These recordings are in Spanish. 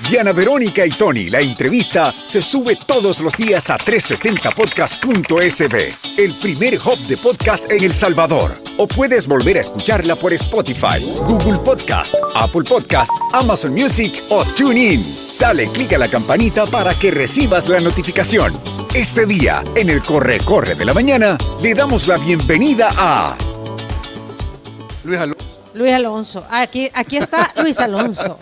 Diana Verónica y Tony, la entrevista, se sube todos los días a 360podcast.sb, el primer hub de podcast en El Salvador. O puedes volver a escucharla por Spotify, Google Podcast, Apple Podcast, Amazon Music o TuneIn. Dale clic a la campanita para que recibas la notificación. Este día, en el Corre de la Mañana, le damos la bienvenida a... Luis Alonso. Aquí está Luis Alonso.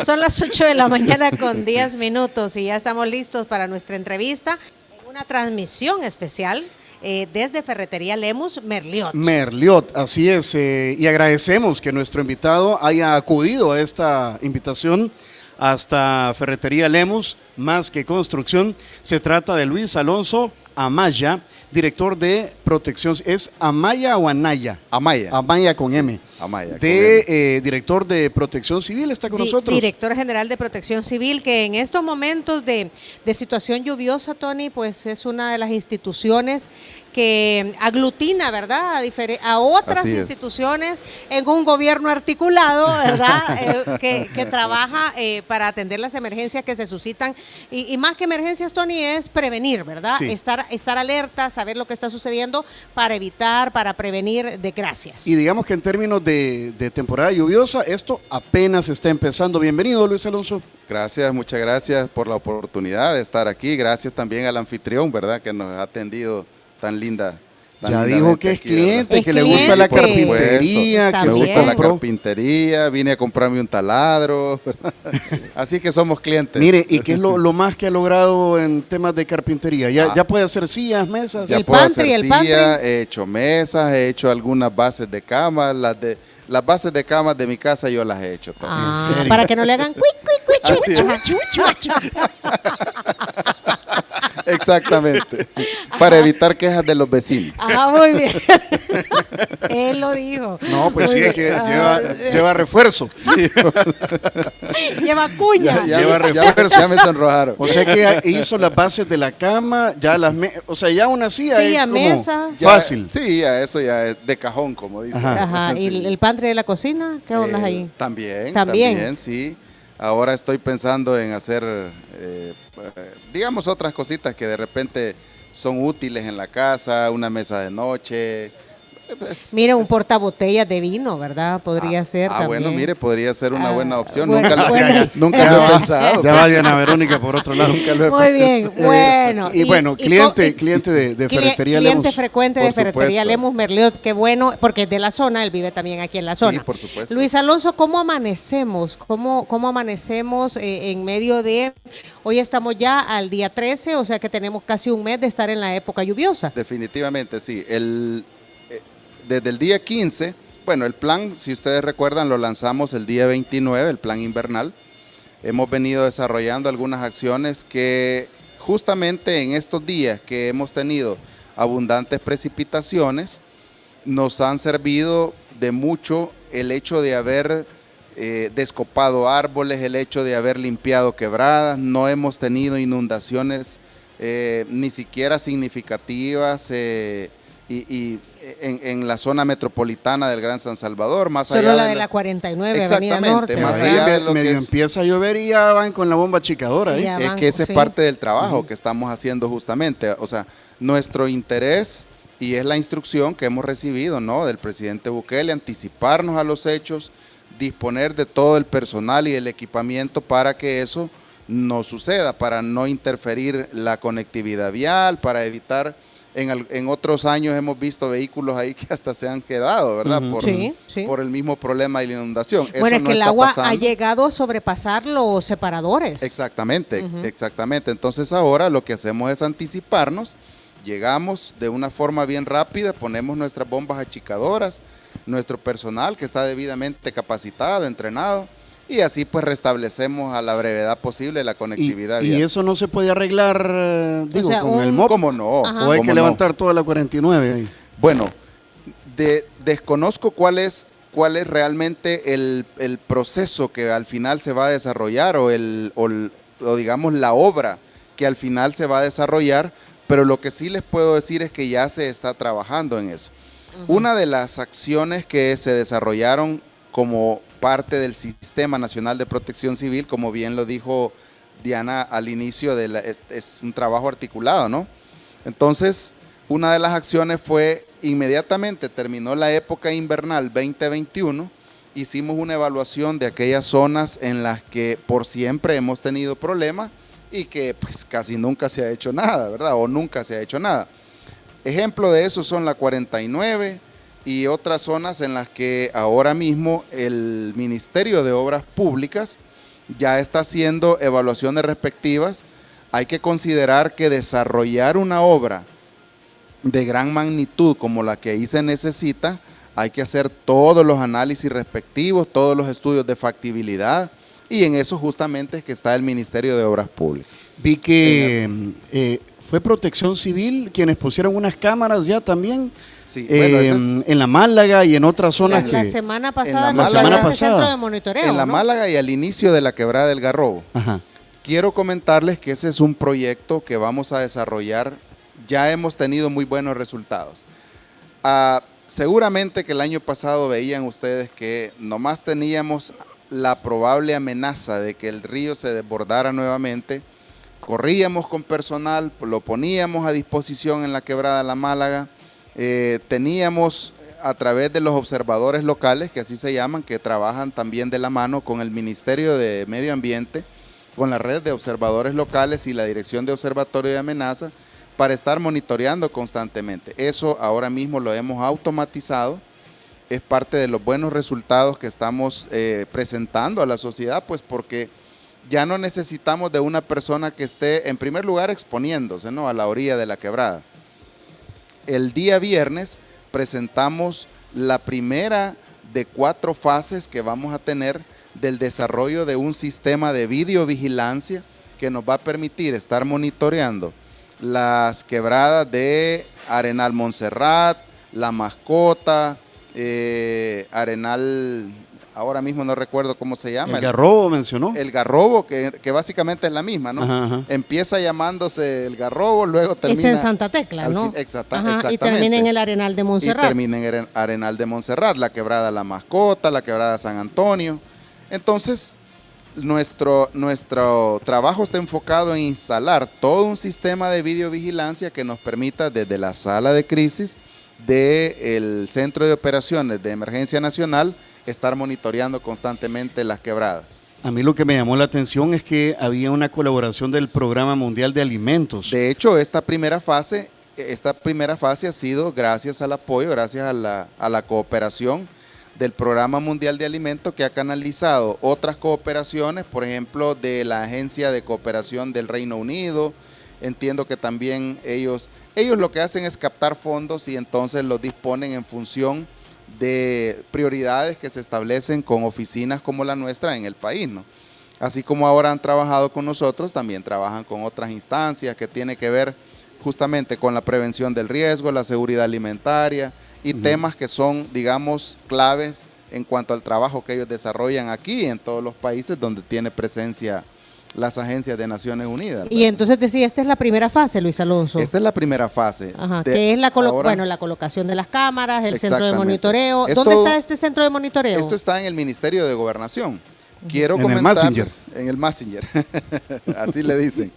Son las 8 de la mañana con 10 minutos y ya estamos listos para nuestra entrevista en una transmisión especial desde Ferretería Lemus, Merliot. Merliot, así es. Y agradecemos que nuestro invitado haya acudido a esta invitación hasta Ferretería Lemus, más que construcción. Se trata de Luis Alonso Amaya, director de protección. ¿Es Amaya o Anaya? Amaya. Amaya con M. Amaya. Director de protección civil, está con nosotros. Director general de protección civil, que en estos momentos de situación lluviosa, Tony, pues es una de las instituciones que aglutina, ¿verdad?, a otras instituciones en un gobierno articulado, ¿verdad?, que trabaja para atender las emergencias que se suscitan. Y más que emergencias, Tony, es prevenir, ¿verdad? Sí. Estar alerta, saber lo que está sucediendo para evitar, para prevenir desgracias. Y digamos que en términos de temporada lluviosa, esto apenas está empezando. Bienvenido, Luis Alonso. Gracias, muchas gracias por la oportunidad de estar aquí. Gracias también al anfitrión, ¿verdad?, que nos ha atendido tan linda. Ya dijo que es aquí, cliente, es que cliente. le gusta la Por supuesto, carpintería, que me gusta la compró. carpintería, vine a comprarme un taladro, ¿verdad? Así que somos clientes. Mire, ¿y qué es lo más que ha logrado en temas de carpintería? ¿Ya puede hacer sillas, mesas? Ya El puedo pantry, hacer el pantry. silla, he hecho mesas, he hecho algunas bases de cama, las bases de cama de mi casa yo las he hecho todas. ¿En serio? Para que no le hagan Así es. Exactamente. Para evitar quejas de los vecinos. Muy bien. Él lo dijo. No, pues Muy sí, es bien. que lleva refuerzo. Sí. Lleva cuña. Ya me sonrojaron. O sea que hizo las bases de la cama, ya o sea, ya una silla Silla, es como mesa. fácil. Sí, eso ya es de cajón, como dicen. Ajá. Ajá. Sí. ¿Y el pantry de la cocina? ¿Qué onda ahí? También, sí. Ahora estoy pensando en hacer, digamos, otras cositas que de repente son útiles en la casa, una mesa de noche. Mira, un portabotellas de vino, ¿verdad? Podría ser también. Bueno, mire, podría ser una buena opción. Bueno, Nunca lo he pensado. Ya va Diana Verónica por otro lado. Nunca lo he Muy bien, bueno. Y bueno, cliente de Ferretería Cliente Lemus. frecuente Por de Ferretería supuesto. Lemus Merliot, qué bueno, porque es de la zona, él vive también aquí en la zona. Sí, por supuesto. Luis Alonso, ¿cómo amanecemos? ¿Cómo amanecemos en medio de... Hoy estamos ya al día 13, o sea que tenemos casi un mes de estar en la época lluviosa. Definitivamente, sí. Desde el día 15, bueno, el plan, si ustedes recuerdan, lo lanzamos el día 29, el plan invernal. Hemos venido desarrollando algunas acciones que justamente en estos días que hemos tenido abundantes precipitaciones, nos han servido de mucho el hecho de haber descopado árboles, el hecho de haber limpiado quebradas. No hemos tenido inundaciones ni siquiera significativas en la zona metropolitana del Gran San Salvador, más Solo allá la de la 49, Avenida Norte. más ¿verdad? allá de lo medio que es, empieza a llover y ya van con la bomba chicadora. Ya es van, que ese sí. es parte del trabajo que estamos haciendo justamente. O sea, nuestro interés, y es la instrucción que hemos recibido, ¿no?, del presidente Bukele, anticiparnos a los hechos, disponer de todo el personal y el equipamiento para que eso no suceda, para no interferir la conectividad vial, para evitar... En otros años hemos visto vehículos ahí que hasta se han quedado, ¿verdad? Sí, sí. Por el mismo problema de la inundación. Bueno, Eso es no que el está agua pasando. ha llegado a sobrepasar los separadores. Exactamente, exactamente. Entonces ahora lo que hacemos es anticiparnos, llegamos de una forma bien rápida, ponemos nuestras bombas achicadoras, nuestro personal que está debidamente capacitado, entrenado, y así pues restablecemos a la brevedad posible la conectividad Y vial. eso no se puede arreglar, digo, sea, con el MOP. ¿Cómo no? Ajá. O hay ¿Cómo que no? levantar toda la 49 ahí. Bueno, desconozco cuál es realmente el proceso que al final se va a desarrollar o digamos la obra que al final se va a desarrollar, pero lo que sí les puedo decir es que ya se está trabajando en eso. Una de las acciones que se desarrollaron como parte del Sistema Nacional de Protección Civil, como bien lo dijo Diana al inicio, es un trabajo articulado, ¿no? Entonces, una de las acciones fue, inmediatamente terminó la época invernal 2021, hicimos una evaluación de aquellas zonas en las que por siempre hemos tenido problemas y que pues casi nunca se ha hecho nada, ¿verdad? O nunca se ha hecho nada. Ejemplo de eso son la 49 y otras zonas en las que ahora mismo el Ministerio de Obras Públicas ya está haciendo evaluaciones respectivas. Hay que considerar que desarrollar una obra de gran magnitud como la que ahí se necesita, hay que hacer todos los análisis respectivos, todos los estudios de factibilidad, y en eso justamente es que está el Ministerio de Obras Públicas. Vi que fue Protección Civil quienes pusieron unas cámaras ya también, sí, bueno, en la Málaga y en otras zonas. La semana pasada la semana pasada, centro de monitoreo, en la ¿no? Málaga y al inicio de la quebrada del Garrobo. Ajá. Quiero comentarles que ese es un proyecto que vamos a desarrollar. Ya hemos tenido muy buenos resultados. Seguramente que el año pasado veían ustedes que nomás teníamos la probable amenaza de que el río se desbordara nuevamente. Corríamos con personal, lo poníamos a disposición en la quebrada de la Málaga. Teníamos a través de los observadores locales, que así se llaman, que trabajan también de la mano con el Ministerio de Medio Ambiente, con la red de observadores locales y la Dirección de Observatorio de Amenazas, para estar monitoreando constantemente. Eso ahora mismo lo hemos automatizado, es parte de los buenos resultados que estamos presentando a la sociedad, pues porque ya no necesitamos de una persona que esté, en primer lugar, exponiéndose, ¿no?, a la orilla de la quebrada. El día viernes presentamos la primera de 4 fases que vamos a tener del desarrollo de un sistema de videovigilancia que nos va a permitir estar monitoreando las quebradas de Arenal Montserrat, La Mascota, Arenal, ahora mismo no recuerdo cómo se llama. El Garrobo mencionó. El Garrobo, que básicamente es la misma, ¿no? Ajá, ajá. Empieza llamándose el Garrobo, luego termina. Es en Santa Tecla, ¿no? Exactamente. Y termina en el Arenal de Montserrat. Y termina en Arenal de Montserrat, la quebrada La Mascota, la quebrada San Antonio. Entonces, nuestro trabajo está enfocado en instalar todo un sistema de videovigilancia que nos permita desde la sala de crisis del Centro de Operaciones de Emergencia Nacional estar monitoreando constantemente las quebradas. A mí lo que me llamó la atención es que había una colaboración del Programa Mundial de Alimentos. De hecho, esta primera fase ha sido gracias al apoyo, gracias a la cooperación del Programa Mundial de Alimentos, que ha canalizado otras cooperaciones, por ejemplo, de la Agencia de Cooperación del Reino Unido. Entiendo que también ellos lo que hacen es captar fondos y entonces los disponen en función de prioridades que se establecen con oficinas como la nuestra en el país, ¿no? Así como ahora han trabajado con nosotros, también trabajan con otras instancias que tienen que ver justamente con la prevención del riesgo, la seguridad alimentaria y temas que son, digamos, claves en cuanto al trabajo que ellos desarrollan aquí y en todos los países donde tiene presencia las agencias de Naciones Unidas. Y entonces decía, esta es la primera fase, Luis Alonso. Esta es la primera fase. Ajá, que es la colocación de las cámaras, el centro de monitoreo. ¿Dónde está este centro de monitoreo? Esto está en el Ministerio de Gobernación. En el Messenger. En el Messenger, así le dicen.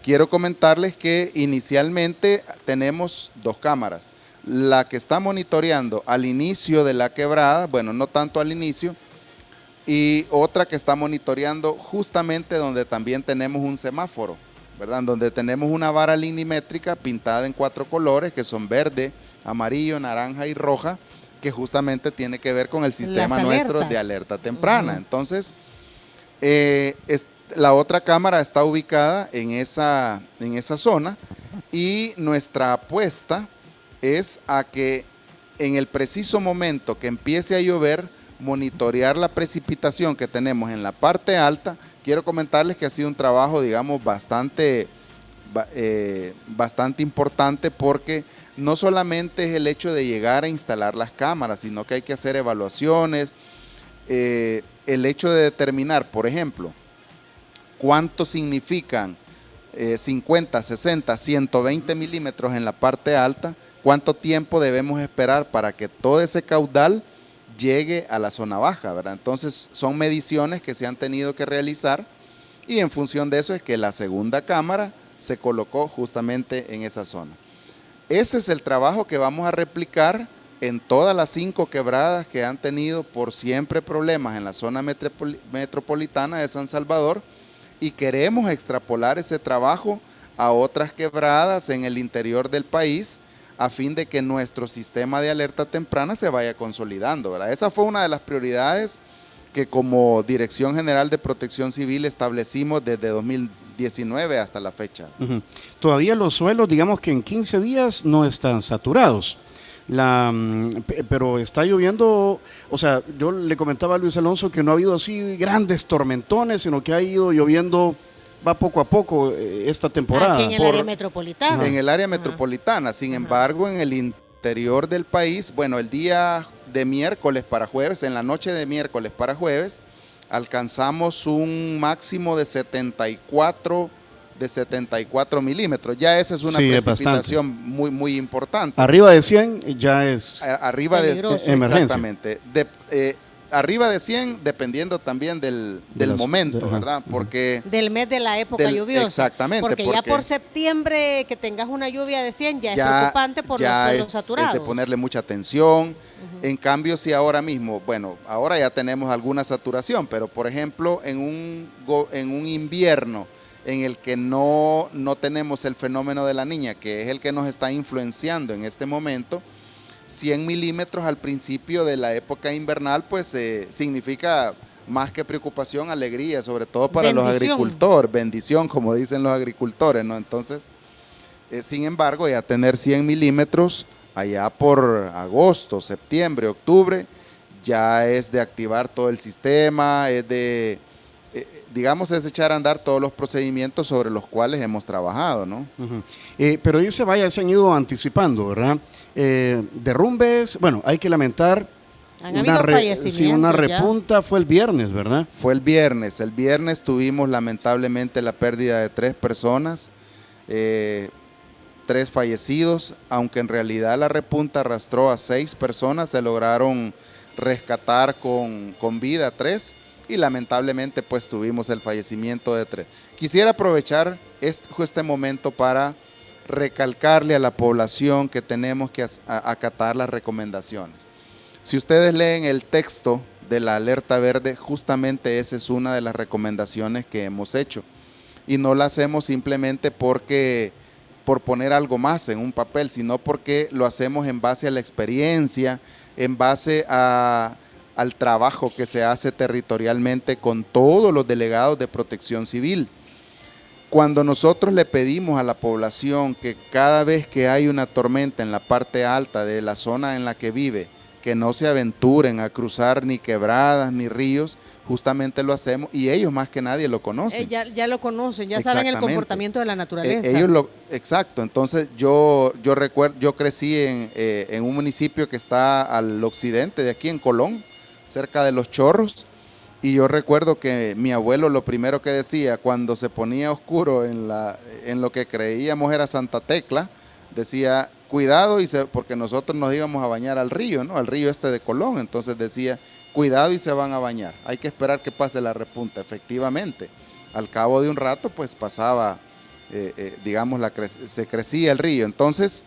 Quiero comentarles que inicialmente tenemos 2 cámaras. La que está monitoreando al inicio de la quebrada, bueno, no tanto al inicio, y otra que está monitoreando justamente donde también tenemos un semáforo, ¿verdad? Donde tenemos una vara linimétrica pintada en 4 colores, que son verde, amarillo, naranja y roja, que justamente tiene que ver con el sistema nuestro de alerta temprana. Entonces, la otra cámara está ubicada en esa zona y nuestra apuesta es a que en el preciso momento que empiece a llover, monitorear la precipitación que tenemos en la parte alta. Quiero comentarles que ha sido un trabajo, digamos, bastante importante, porque no solamente es el hecho de llegar a instalar las cámaras, sino que hay que hacer evaluaciones, el hecho de determinar, por ejemplo, cuánto significan 50, 60, 120 milímetros en la parte alta, cuánto tiempo debemos esperar para que todo ese caudal llegue a la zona baja, ¿verdad? Entonces son mediciones que se han tenido que realizar y en función de eso es que la segunda cámara se colocó justamente en esa zona. Ese es el trabajo que vamos a replicar en todas las 5 quebradas que han tenido por siempre problemas en la zona metropolitana de San Salvador, y queremos extrapolar ese trabajo a otras quebradas en el interior del país a fin de que nuestro sistema de alerta temprana se vaya consolidando, ¿verdad? Esa fue una de las prioridades que como Dirección General de Protección Civil establecimos desde 2019 hasta la fecha. Todavía los suelos, digamos que en 15 días no están saturados. Pero está lloviendo, o sea, yo le comentaba a Luis Alonso que no ha habido así grandes tormentones, sino que ha ido lloviendo, va poco a poco esta temporada. Aquí en el área metropolitana. En el área metropolitana, sin embargo, en el interior del país, bueno, el día de miércoles para jueves, en la noche de miércoles para jueves, alcanzamos un máximo de 74 milímetros. Ya esa es una precipitación muy importante. Arriba de 100 ya es arriba de emergencia. Exactamente. Arriba de 100 dependiendo también del momento, ¿verdad? Porque del mes de la época lluviosa. Exactamente. Porque ya por septiembre que tengas una lluvia de 100 ya es preocupante por los suelos saturados. Es de ponerle mucha atención. En cambio, si ahora mismo, bueno, ahora ya tenemos alguna saturación, pero por ejemplo, en un invierno en el que no tenemos el fenómeno de la niña, que es el que nos está influenciando en este momento, 100 milímetros al principio de la época invernal, pues significa más que preocupación, alegría, sobre todo para los agricultores, bendición, como dicen los agricultores, ¿no? Entonces, sin embargo, ya tener 100 milímetros allá por agosto, septiembre, octubre, ya es de activar todo el sistema, es de... digamos, es echar a andar todos los procedimientos sobre los cuales hemos trabajado, ¿no? Pero se han ido anticipando, ¿verdad? Derrumbes, bueno, hay que lamentar. Han habido fallecimientos. Sí, una repunta fue el viernes, ¿verdad? Fue el viernes. El viernes tuvimos lamentablemente la pérdida de 3 personas, 3 fallecidos, aunque en realidad la repunta arrastró a 6 personas, se lograron rescatar con vida 3. Y lamentablemente pues tuvimos el fallecimiento de 3. Quisiera aprovechar este momento para recalcarle a la población que tenemos que acatar las recomendaciones. Si ustedes leen el texto de la alerta verde, justamente esa es una de las recomendaciones que hemos hecho. Y no la hacemos simplemente por poner algo más en un papel, sino porque lo hacemos en base a la experiencia, en base al trabajo que se hace territorialmente con todos los delegados de Protección Civil. Cuando nosotros le pedimos a la población que cada vez que hay una tormenta en la parte alta de la zona en la que vive, que no se aventuren a cruzar ni quebradas ni ríos, justamente lo hacemos y ellos más que nadie lo conocen. Ya lo conocen, ya saben el comportamiento de la naturaleza. Exacto, entonces yo recuerdo, yo crecí en un municipio que está al occidente de aquí, en Colón, cerca de Los Chorros, y yo recuerdo que mi abuelo lo primero que decía cuando se ponía oscuro en lo que creíamos era Santa Tecla, decía cuidado, porque nosotros nos íbamos a bañar al río, ¿no? Al río de Colón, entonces decía cuidado y se van a bañar, hay que esperar que pase la repunta. Efectivamente, al cabo de un rato pues pasaba, digamos, se crecía el río. Entonces,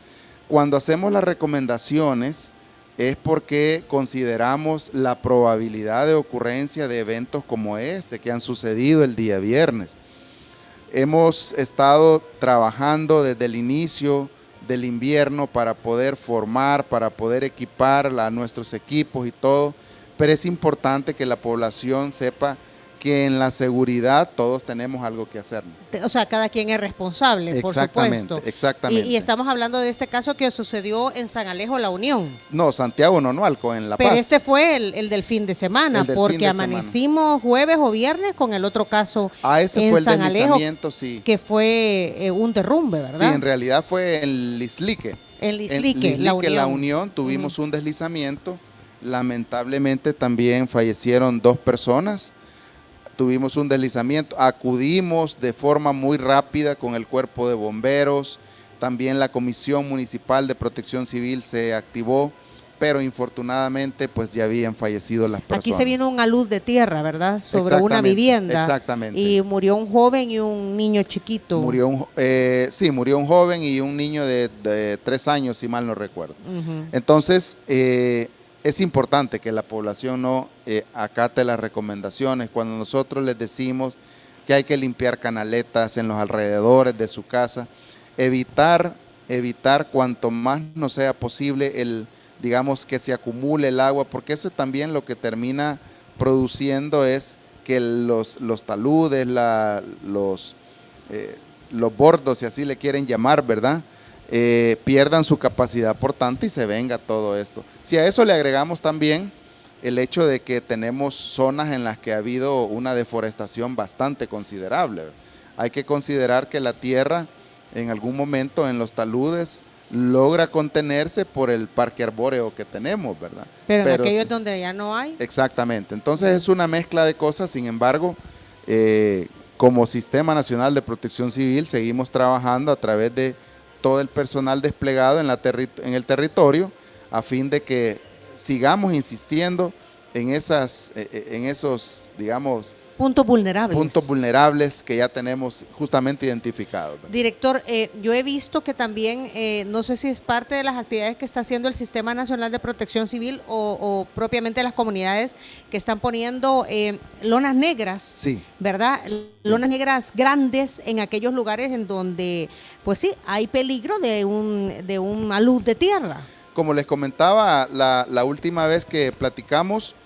cuando hacemos las recomendaciones es porque consideramos la probabilidad de ocurrencia de eventos como este que han sucedido el día viernes. Hemos estado trabajando desde el inicio del invierno para poder formar, para poder equipar a nuestros equipos y todo, pero es importante que la población sepa que en la seguridad todos tenemos algo que hacer. O sea, cada quien es responsable, por supuesto. Exactamente. Y estamos hablando de este caso que sucedió en San Alejo, La Unión. No, Santiago Nonualco, en La Paz. Pero este fue el del fin de semana, porque amanecimos jueves o viernes con el otro caso ese en fue el San Alejo, sí. Que fue un derrumbe, ¿verdad? Sí, en realidad fue en Lislique. En Lislique, La Unión, tuvimos un deslizamiento. Lamentablemente también fallecieron 2 personas. Tuvimos un deslizamiento, acudimos de forma muy rápida con el cuerpo de bomberos, también la Comisión Municipal de Protección Civil se activó pero infortunadamente pues ya habían fallecido las personas. Aquí se vino un alud de tierra, ¿verdad? Sobre una vivienda. Exactamente. Y murió un joven y un niño chiquito. Murió un joven y un niño de 3 años, si mal no recuerdo. Entonces, es importante que la población no acate las recomendaciones. Cuando nosotros les decimos que hay que limpiar canaletas en los alrededores de su casa, evitar cuanto más no sea posible digamos que se acumule el agua, porque eso también lo que termina produciendo es que los taludes, los bordos, si así le quieren llamar, ¿verdad? Pierdan su capacidad portante y se venga todo esto. Si a eso le agregamos también el hecho de que tenemos zonas en las que ha habido una deforestación bastante considerable. Hay que considerar que la tierra en algún momento en los taludes logra contenerse por el parque arbóreo que tenemos, ¿verdad? Pero en aquellos donde ya no hay. Exactamente. Entonces es una mezcla de cosas. Sin embargo, como Sistema Nacional de Protección Civil seguimos trabajando a través de todo el personal desplegado en el territorio a fin de que sigamos insistiendo en esos, digamos, puntos vulnerables que ya tenemos justamente identificados. Director, yo he visto que también, no sé si es parte de las actividades que está haciendo el Sistema Nacional de Protección Civil o propiamente las comunidades que están poniendo lonas negras, sí, ¿verdad? Lonas negras grandes en aquellos lugares en donde, pues sí, hay peligro de un alud de tierra. Como les comentaba la última vez que platicamos,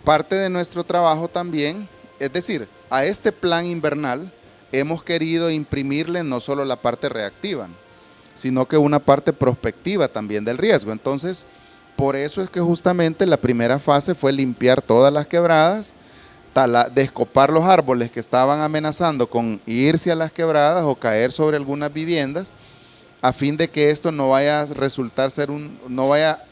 parte de nuestro trabajo también, es decir, a este plan invernal hemos querido imprimirle no solo la parte reactiva, sino que una parte prospectiva también del riesgo. Entonces, por eso es que justamente la primera fase fue limpiar todas las quebradas, descopar los árboles que estaban amenazando con irse a las quebradas o caer sobre algunas viviendas, a fin de que esto no vaya a resultar no vaya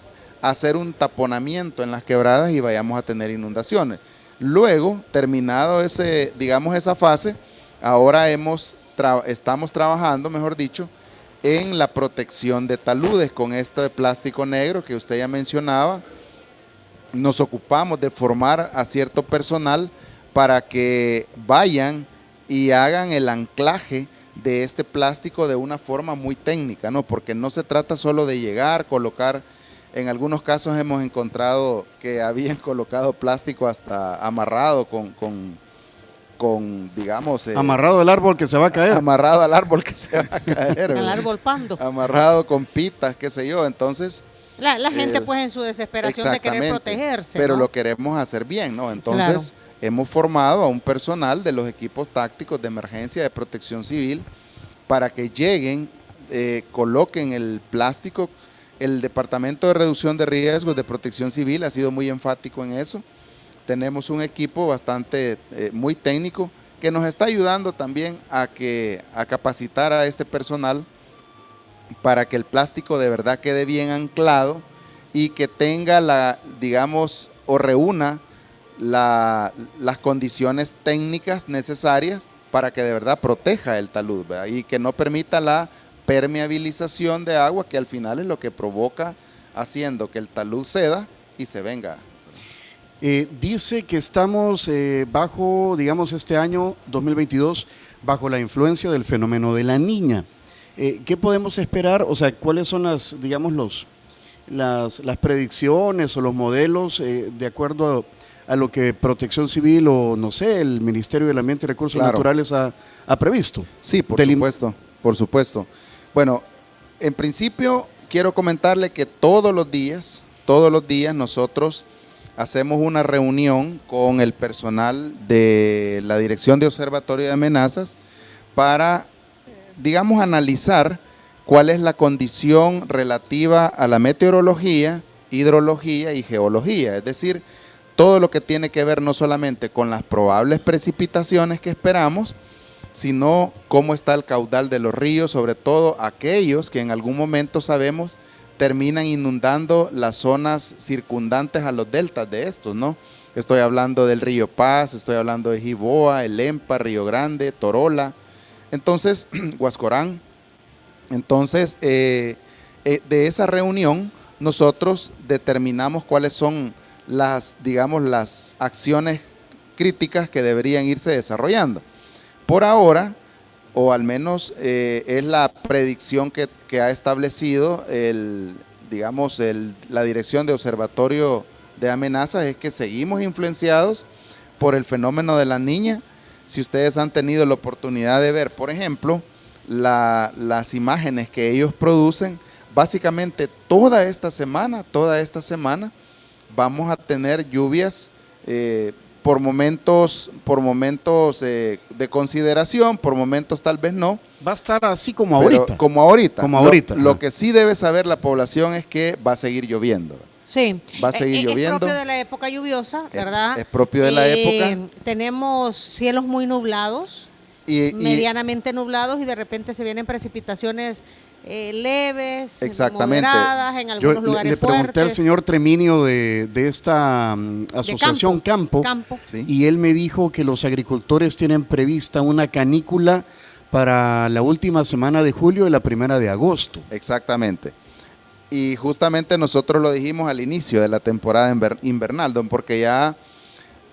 a hacer un taponamiento en las quebradas y vayamos a tener inundaciones. Luego, terminado esa fase, ahora estamos trabajando, mejor dicho, en la protección de taludes con este plástico negro que usted ya mencionaba. Nos ocupamos de formar a cierto personal para que vayan y hagan el anclaje de este plástico de una forma muy técnica, ¿no? Porque no se trata solo de llegar, colocar. En algunos casos hemos encontrado que habían colocado plástico hasta amarrado digamos... amarrado al árbol que se va a caer. Amarrado al árbol que se va a caer. Al árbol pando. Amarrado con pitas, qué sé yo. Entonces... La gente pues en su desesperación de querer protegerse, pero ¿no? Lo queremos hacer bien, ¿no? Entonces hemos formado a un personal de los equipos tácticos de emergencia de protección civil para que lleguen, coloquen el plástico. El Departamento de Reducción de Riesgos de Protección Civil ha sido muy enfático en eso. Tenemos un equipo bastante, muy técnico que nos está ayudando también a capacitar a este personal para que el plástico de verdad quede bien anclado y que tenga digamos, o reúna las condiciones técnicas necesarias para que de verdad proteja el talud, ¿verdad? Y que no permita la permeabilización de agua, que al final es lo que provoca haciendo que el talud ceda y se venga. Dice que estamos bajo, digamos, este año 2022, bajo la influencia del fenómeno de la Niña. ¿Qué podemos esperar? O sea, ¿cuáles son las predicciones o los modelos de acuerdo a lo que Protección Civil o, no sé, el Ministerio del Ambiente y Recursos Naturales ha previsto? Sí, por supuesto. Bueno, en principio quiero comentarle que todos los días nosotros hacemos una reunión con el personal de la Dirección de Observatorio de Amenazas para, digamos, analizar cuál es la condición relativa a la meteorología, hidrología y geología, es decir, todo lo que tiene que ver no solamente con las probables precipitaciones que esperamos, sino cómo está el caudal de los ríos, sobre todo aquellos que en algún momento sabemos terminan inundando las zonas circundantes a los deltas de estos, ¿no? Estoy hablando del río Paz, estoy hablando de Jiboa, el Lempa, Río Grande, Torola, entonces, Huascorán. Entonces, de esa reunión nosotros determinamos cuáles son las acciones críticas que deberían irse desarrollando. Por ahora, o al menos es la predicción que ha establecido la Dirección de Observatorio de Amenazas, es que seguimos influenciados por el fenómeno de la Niña. Si ustedes han tenido la oportunidad de ver, por ejemplo, las imágenes que ellos producen, básicamente toda esta semana vamos a tener lluvias por momentos de consideración, por momentos tal vez no. Va a estar así como ahorita. Como ahorita. Lo que sí debe saber la población es que va a seguir lloviendo. Sí, va a seguir lloviendo. Es propio de la época lluviosa, ¿verdad? Es propio de la época. Tenemos cielos muy nublados, medianamente nublados, y de repente se vienen precipitaciones leves, moderadas, en algunos lugares fuertes. Le pregunté al señor Treminio de esta asociación Campo. Sí. Y él me dijo que los agricultores tienen prevista una canícula para la última semana de julio y la primera de agosto. Exactamente. Y justamente nosotros lo dijimos al inicio de la temporada invernal, porque ya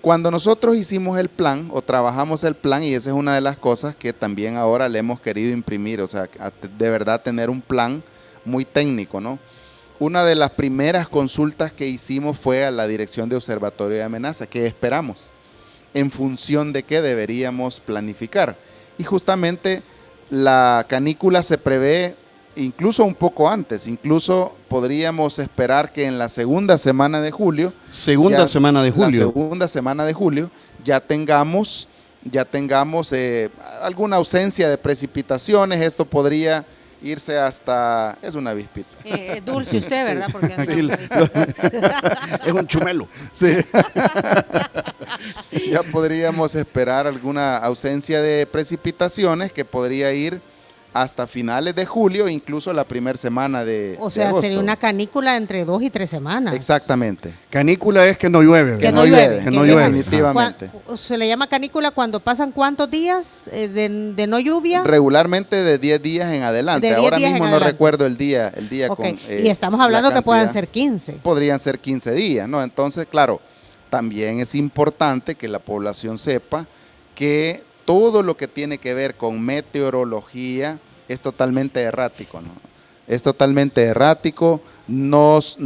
cuando nosotros hicimos el plan o trabajamos el plan, y esa es una de las cosas que también ahora le hemos querido imprimir, o sea, de verdad tener un plan muy técnico, ¿no? Una de las primeras consultas que hicimos fue a la Dirección de Observatorio de Amenazas, que esperamos, en función de qué deberíamos planificar. Y justamente la canícula se prevé incluso un poco antes, incluso podríamos esperar que en la segunda semana de julio ya tengamos alguna ausencia de precipitaciones. Esto podría irse hasta, es una avispita. Dulce usted, ¿verdad? Porque sí, es un chumelo. Sí. Ya podríamos esperar alguna ausencia de precipitaciones que podría ir hasta finales de julio, incluso la primera semana de agosto. O sea, sería una canícula entre 2 y 3 semanas. Exactamente. Canícula es que no llueve. Que no llueve. Definitivamente. ¿Se le llama canícula cuando pasan cuántos días de no lluvia? Regularmente de 10 días en adelante. Ahora mismo no recuerdo el día okay. Y estamos hablando que puedan ser 15. Podrían ser 15 días, ¿no? Entonces, claro, también es importante que la población sepa que todo lo que tiene que ver con meteorología es totalmente errático, ¿no? Es totalmente errático. Los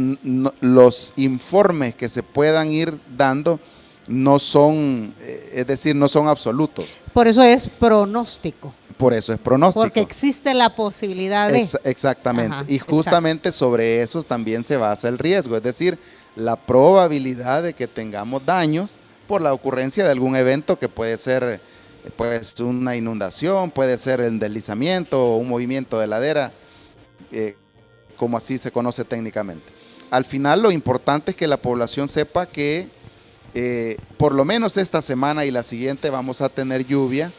informes que se puedan ir dando no son, no son absolutos. Por eso es pronóstico. Por eso es pronóstico. Porque existe la posibilidad de... Exactamente. Ajá, y justamente sobre eso también se basa el riesgo, es decir, la probabilidad de que tengamos daños por la ocurrencia de algún evento que puede ser pues una inundación, puede ser el deslizamiento o un movimiento de ladera, como así se conoce técnicamente. Al final lo importante es que la población sepa que por lo menos esta semana y la siguiente vamos a tener lluvia.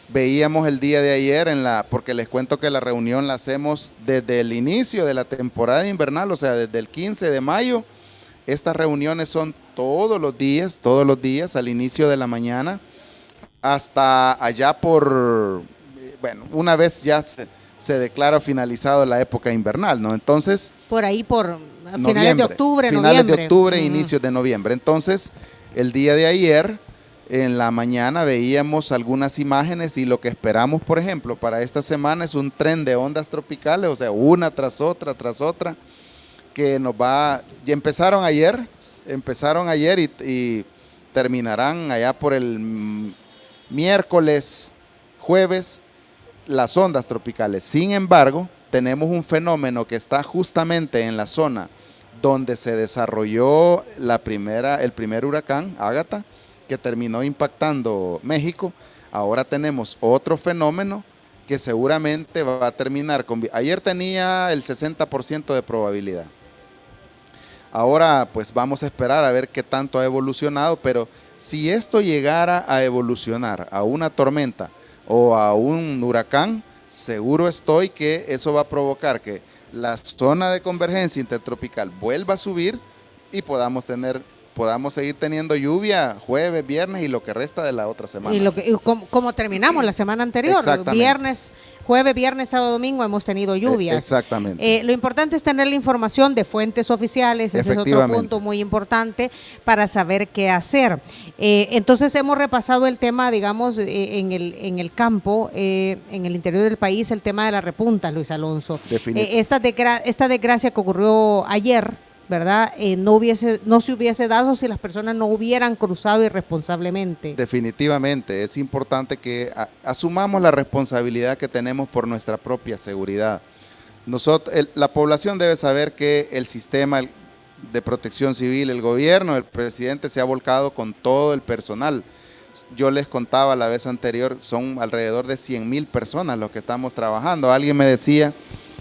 Veíamos el día de ayer, porque les cuento que la reunión la hacemos desde el inicio de la temporada invernal, o sea, desde el 15 de mayo. Estas reuniones son todos los días al inicio de la mañana, hasta allá una vez ya se declara finalizado la época invernal, ¿no? Entonces, por ahí por finales de octubre, inicios de noviembre. Entonces, el día de ayer, en la mañana, veíamos algunas imágenes, y lo que esperamos, por ejemplo, para esta semana es un tren de ondas tropicales, o sea, una tras otra, que nos va, y empezaron ayer y terminarán allá por el miércoles, jueves, las ondas tropicales. Sin embargo, tenemos un fenómeno que está justamente en la zona donde se desarrolló el primer huracán, Ágata, que terminó impactando México. Ahora tenemos otro fenómeno que seguramente va a terminar ayer tenía el 60% de probabilidad. Ahora pues vamos a esperar a ver qué tanto ha evolucionado, pero si esto llegara a evolucionar a una tormenta o a un huracán, seguro estoy que eso va a provocar que la zona de convergencia intertropical vuelva a subir y podamos tener podamos seguir teniendo lluvia jueves, viernes y lo que resta de la otra semana. Y como terminamos la semana anterior, jueves, viernes, sábado, domingo hemos tenido lluvias. Exactamente. Lo importante es tener la información de fuentes oficiales, ese es otro punto muy importante para saber qué hacer. Entonces hemos repasado el tema, digamos, en el campo, en el interior del país, el tema de las repuntas, Luis Alonso. Esta desgracia que ocurrió ayer, ¿verdad? No se hubiese dado si las personas no hubieran cruzado irresponsablemente. Definitivamente, es importante que asumamos la responsabilidad que tenemos por nuestra propia seguridad. La población debe saber que el sistema de protección civil, el gobierno, el presidente se ha volcado con todo el personal. Yo les contaba la vez anterior, son alrededor de 100,000 personas los que estamos trabajando. Alguien me decía,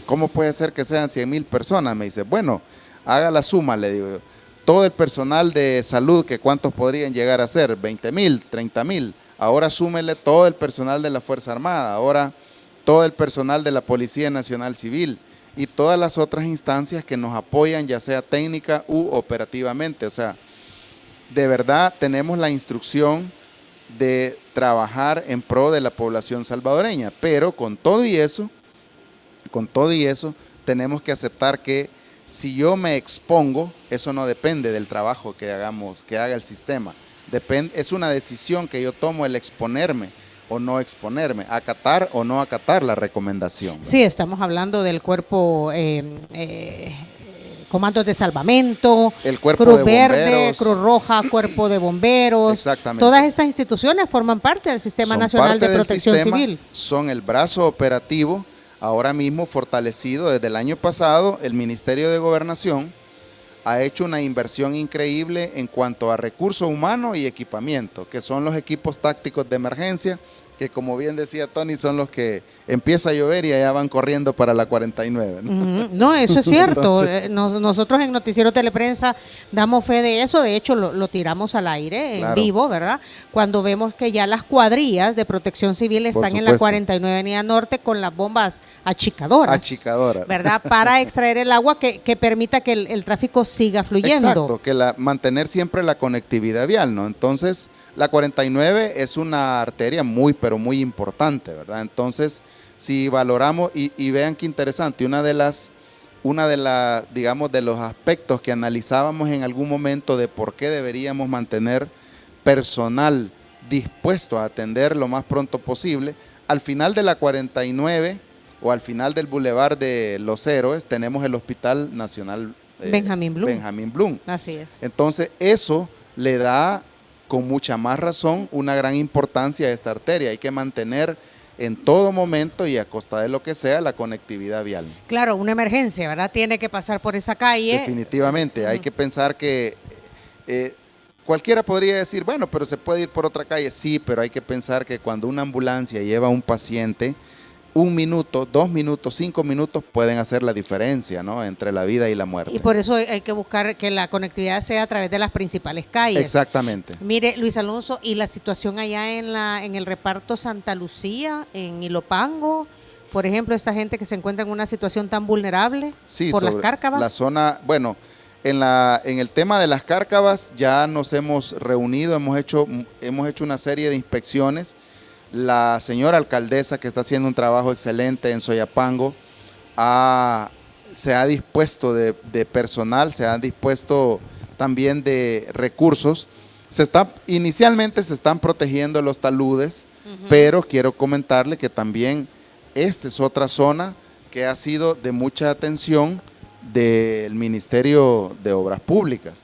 ¿cómo puede ser que sean 100,000 personas? Me dice, bueno, haga la suma, le digo yo. Todo el personal de salud, que ¿cuántos podrían llegar a ser? 20,000, 30,000. Ahora súmele todo el personal de la Fuerza Armada, ahora todo el personal de la Policía Nacional Civil y todas las otras instancias que nos apoyan, ya sea técnica u operativamente. O sea, de verdad tenemos la instrucción de trabajar en pro de la población salvadoreña, pero con todo y eso, tenemos que aceptar que si yo me expongo, eso no depende del trabajo que haga el sistema. Es una decisión que yo tomo el exponerme o no exponerme, acatar o no acatar la recomendación. Sí, estamos hablando del cuerpo, comandos de salvamento, el cuerpo Cruz de Verde, bomberos, Cruz Roja, Cuerpo de Bomberos. Exactamente. Todas estas instituciones forman parte del Sistema Nacional de Protección Civil. Son el brazo operativo. Ahora mismo fortalecido desde el año pasado, el Ministerio de Gobernación ha hecho una inversión increíble en cuanto a recursos humanos y equipamiento, que son los equipos tácticos de emergencia, que como bien decía Tony, son los que empieza a llover y allá van corriendo para la 49. ¿No? No, eso es cierto. Nosotros en Noticiero Teleprensa damos fe de eso, de hecho lo tiramos al aire, en vivo, ¿verdad? Cuando vemos que ya las cuadrillas de protección civil están en la 49 Avenida Norte con las bombas achicadoras. ¿Verdad? Para extraer el agua que permita que el tráfico siga fluyendo. Exacto, que mantener siempre la conectividad vial, ¿no? Entonces, la 49 es una arteria muy, pero muy importante, ¿verdad? Entonces, si valoramos, y vean qué interesante, una de los aspectos que analizábamos en algún momento de por qué deberíamos mantener personal dispuesto a atender lo más pronto posible, al final de la 49 o al final del Boulevard de los Héroes tenemos el Hospital Nacional Benjamín Blum. Así es. Entonces, eso le da con mucha más razón una gran importancia a esta arteria. Hay que mantener en todo momento y a costa de lo que sea la conectividad vial. Claro, una emergencia, ¿verdad? Tiene que pasar por esa calle. Definitivamente, hay que pensar que cualquiera podría decir, bueno, pero se puede ir por otra calle. Sí, pero hay que pensar que cuando una ambulancia lleva a un paciente, 1 minuto, 2 minutos, 5 minutos pueden hacer la diferencia, ¿no? Entre la vida y la muerte. Y por eso hay que buscar que la conectividad sea a través de las principales calles. Exactamente. Mire, Luis Alonso, ¿y la situación allá en el reparto Santa Lucía, en Ilopango? Por ejemplo, esta gente que se encuentra en una situación tan vulnerable por las cárcavas. La zona, bueno, en el tema de las cárcavas ya nos hemos reunido, hemos hecho una serie de inspecciones. La señora alcaldesa, que está haciendo un trabajo excelente en Soyapango, se ha dispuesto de personal, se ha dispuesto también de recursos. Inicialmente se están protegiendo los taludes, pero quiero comentarle que también esta es otra zona que ha sido de mucha atención del Ministerio de Obras Públicas.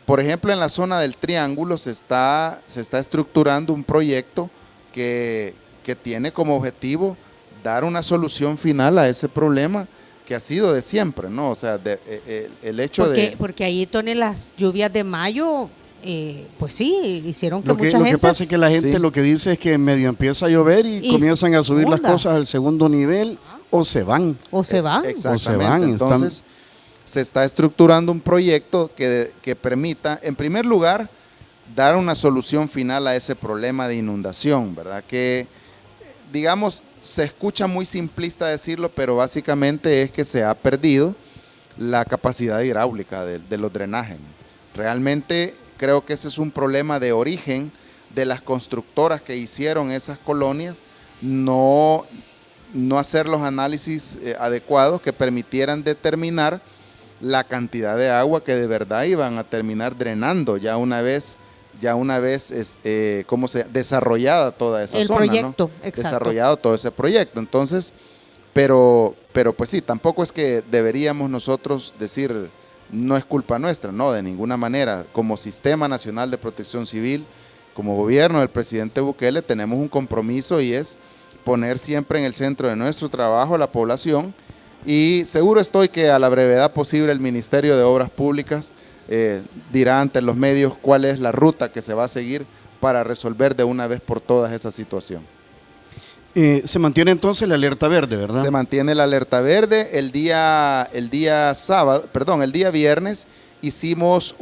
Por ejemplo, en la zona del Triángulo se está estructurando un proyecto que tiene como objetivo dar una solución final a ese problema que ha sido de siempre, ¿no? O sea, el hecho porque ahí, Tony, las lluvias de mayo, pues sí, hicieron que mucha gente... Lo que pasa es que la gente lo que dice es que medio empieza a llover y comienzan a subir las cosas al segundo nivel o se van. Exactamente. Entonces, se está estructurando un proyecto que permita, en primer lugar, dar una solución final a ese problema de inundación, ¿verdad? Que, digamos, se escucha muy simplista decirlo, pero básicamente es que se ha perdido la capacidad hidráulica de los drenajes. Realmente creo que ese es un problema de origen de las constructoras que hicieron esas colonias, no hacer los análisis adecuados que permitieran determinar la cantidad de agua que de verdad iban a terminar drenando ya una vez desarrollada toda esa zona, proyecto, ¿no? exacto. Desarrollado todo ese proyecto. Entonces, pero pues sí, tampoco es que deberíamos nosotros decir no es culpa nuestra, no, de ninguna manera. Como Sistema Nacional de Protección Civil, como gobierno del presidente Bukele, tenemos un compromiso y es poner siempre en el centro de nuestro trabajo a la población, y seguro estoy que a la brevedad posible el Ministerio de Obras Públicas dirá ante los medios cuál es la ruta que se va a seguir para resolver de una vez por todas esa situación. Se mantiene entonces la alerta verde, ¿verdad? Se mantiene la alerta verde. El día viernes hicimos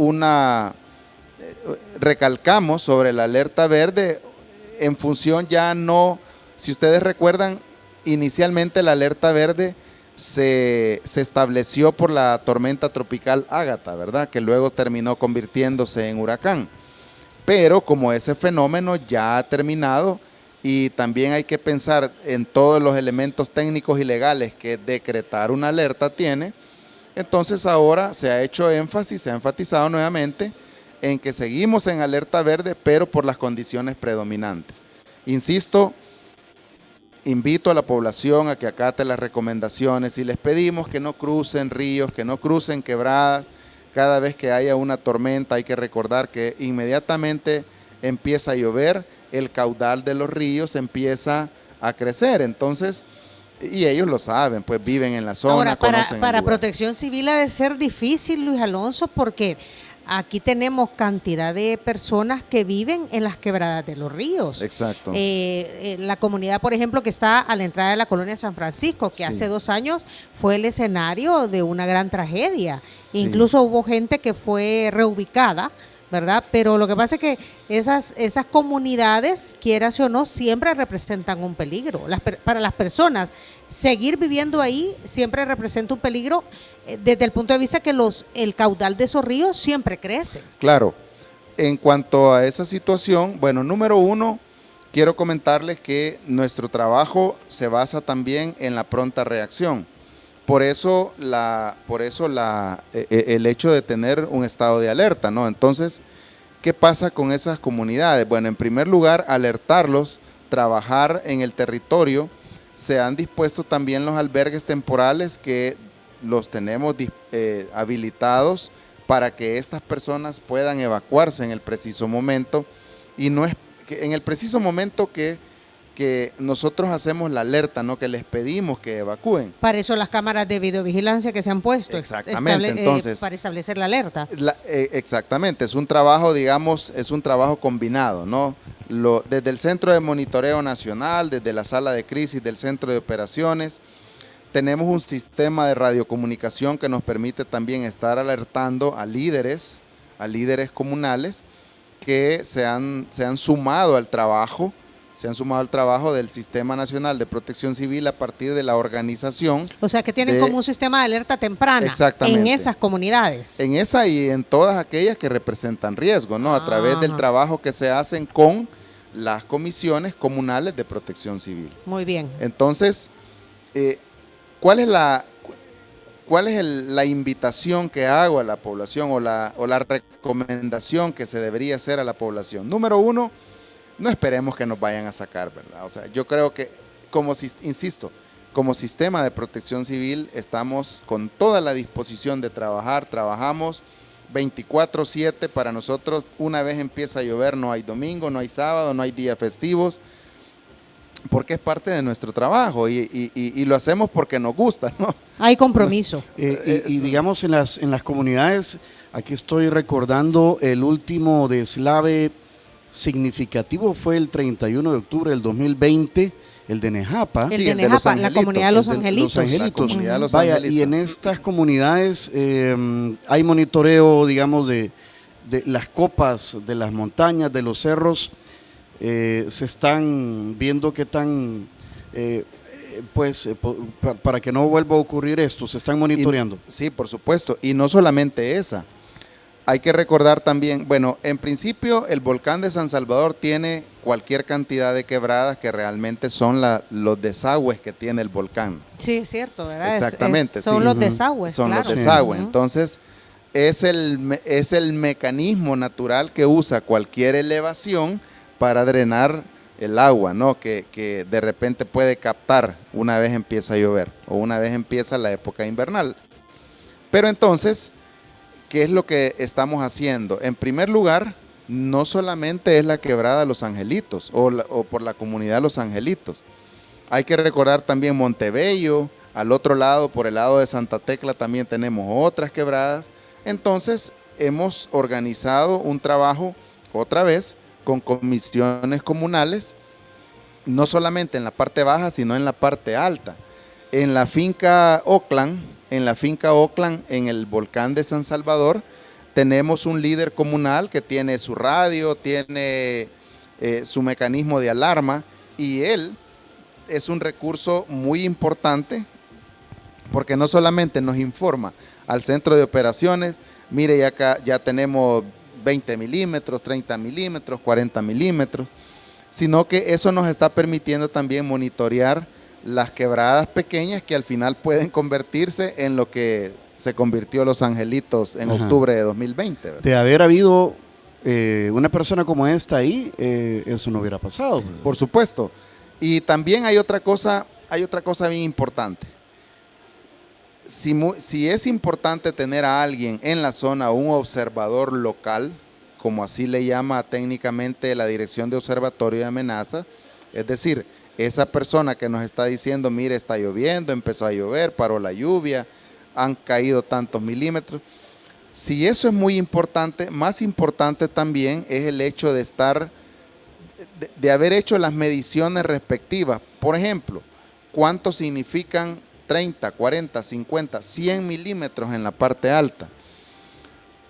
recalcamos sobre la alerta verde en función ya no, si ustedes recuerdan, inicialmente la alerta verde se estableció por la tormenta tropical Ágata, ¿verdad? Que luego terminó convirtiéndose en huracán. Pero como ese fenómeno ya ha terminado y también hay que pensar en todos los elementos técnicos y legales que decretar una alerta tiene, entonces ahora se ha hecho énfasis, se ha enfatizado nuevamente en que seguimos en alerta verde, pero por las condiciones predominantes. Insisto, invito a la población a que acate las recomendaciones y les pedimos que no crucen ríos, que no crucen quebradas. Cada vez que haya una tormenta hay que recordar que inmediatamente empieza a llover, el caudal de los ríos empieza a crecer. Entonces, y ellos lo saben, pues viven en la zona, ahora, conocen el para lugar. Protección Civil ha de ser difícil, Luis Alonso, porque aquí tenemos cantidad de personas que viven en las quebradas de los ríos. Exacto. La comunidad, por ejemplo, que está a la entrada de la colonia San Francisco, que Sí. hace 2 años fue el escenario de una gran tragedia. Sí. Incluso hubo gente que fue reubicada, ¿verdad? Pero lo que pasa es que esas comunidades, quieras o no, siempre representan un peligro. Para las personas, seguir viviendo ahí siempre representa un peligro desde el punto de vista que el caudal de esos ríos siempre crece. Claro. En cuanto a esa situación, bueno, número uno, quiero comentarles que nuestro trabajo se basa también en la pronta reacción. Por eso el hecho de tener un estado de alerta, ¿no? Entonces, ¿qué pasa con esas comunidades? Bueno, en primer lugar, alertarlos, trabajar en el territorio. Se han dispuesto también los albergues temporales que los tenemos habilitados para que estas personas puedan evacuarse en el preciso momento, y no es que en el preciso momento que nosotros hacemos la alerta, ¿no? Que les pedimos que evacúen. Para eso las cámaras de videovigilancia que se han puesto. Exactamente, entonces, para establecer la alerta. Exactamente, es un trabajo, digamos, es un trabajo combinado, ¿no? Desde el Centro de Monitoreo Nacional, desde la Sala de Crisis del Centro de Operaciones, tenemos un sistema de radiocomunicación que nos permite también estar alertando a líderes comunales que se han sumado al trabajo del Sistema Nacional de Protección Civil a partir de la organización. O sea, que tienen como un sistema de alerta temprana. Exactamente. En esas comunidades. En esa y en todas aquellas que representan riesgo, ¿no? A través del trabajo que se hacen con las comisiones comunales de protección civil. Muy bien. Entonces, ¿cuál es la invitación que hago a la población o la recomendación que se debería hacer a la población? Número uno, no esperemos que nos vayan a sacar, ¿verdad? O sea, yo creo que, insisto, como sistema de protección civil estamos con toda la disposición de trabajar, trabajamos 24/7 para nosotros. Una vez empieza a llover, no hay domingo, no hay sábado, no hay días festivos, porque es parte de nuestro trabajo y lo hacemos porque nos gusta, ¿no? Hay compromiso. Y digamos en las comunidades, aquí estoy recordando el último deslave significativo fue el 31 de octubre del 2020, el de Nejapa. El de Nejapa, la comunidad de Los Angelitos. La comunidad de Los Vaya, Angelitos. y en estas comunidades hay monitoreo, digamos, de las copas de las montañas, de los cerros. Se están viendo qué tan, para que no vuelva a ocurrir esto, se están monitoreando. Sí, por supuesto, y no solamente esa. Hay que recordar también, bueno, en principio el volcán de San Salvador tiene cualquier cantidad de quebradas que realmente son los desagües que tiene el volcán. Sí, es cierto, ¿verdad? Exactamente. Son los desagües, son claro. los desagües. Sí. Entonces, es el mecanismo natural que usa cualquier elevación para drenar el agua, ¿no? Que de repente puede captar una vez empieza a llover o una vez empieza la época invernal. Pero entonces, ¿qué es lo que estamos haciendo? En primer lugar, no solamente es la quebrada Los Angelitos o por la comunidad Los Angelitos. Hay que recordar también Montebello, al otro lado, por el lado de Santa Tecla, también tenemos otras quebradas. Entonces, hemos organizado un trabajo, otra vez, con comisiones comunales, no solamente en la parte baja, sino en la parte alta. En la finca Oakland, en el volcán de San Salvador, tenemos un líder comunal que tiene su radio, tiene su mecanismo de alarma, y él es un recurso muy importante porque no solamente nos informa al centro de operaciones, mire, ya tenemos 20 milímetros, 30 milímetros, 40 milímetros, sino que eso nos está permitiendo también monitorear las quebradas pequeñas que al final pueden convertirse en lo que se convirtió Los Angelitos en octubre de 2020. ¿verdad? De haber habido una persona como esta ahí, eso no hubiera pasado. Por supuesto. Y también hay otra cosa bien importante. Si es importante tener a alguien en la zona, un observador local, como así le llama técnicamente la Dirección de Observatorio de Amenaza, es decir, esa persona que nos está diciendo, mire, está lloviendo, empezó a llover, paró la lluvia, han caído tantos milímetros. Si eso es muy importante, más importante también es el hecho de haber hecho las mediciones respectivas. Por ejemplo, ¿cuánto significan 30, 40, 50, 100 milímetros en la parte alta?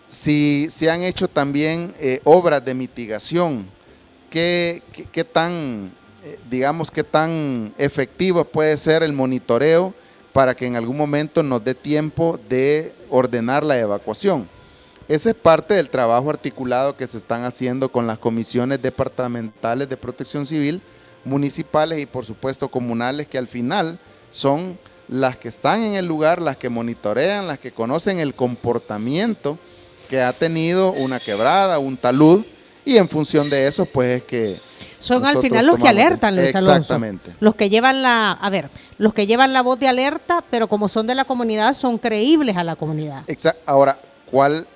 Si se han hecho también obras de mitigación, ¿qué tan efectivo puede ser el monitoreo para que en algún momento nos dé tiempo de ordenar la evacuación? Ese es parte del trabajo articulado que se están haciendo con las comisiones departamentales de protección civil, municipales y por supuesto comunales, que al final son las que están en el lugar, las que monitorean, las que conocen el comportamiento que ha tenido una quebrada, un talud, y en función de eso pues es que son al final los que alertan, Luis Alonso. Exactamente. Los que llevan los que llevan la voz de alerta, pero como son de la comunidad, son creíbles a la comunidad. Ahora, ¿cuál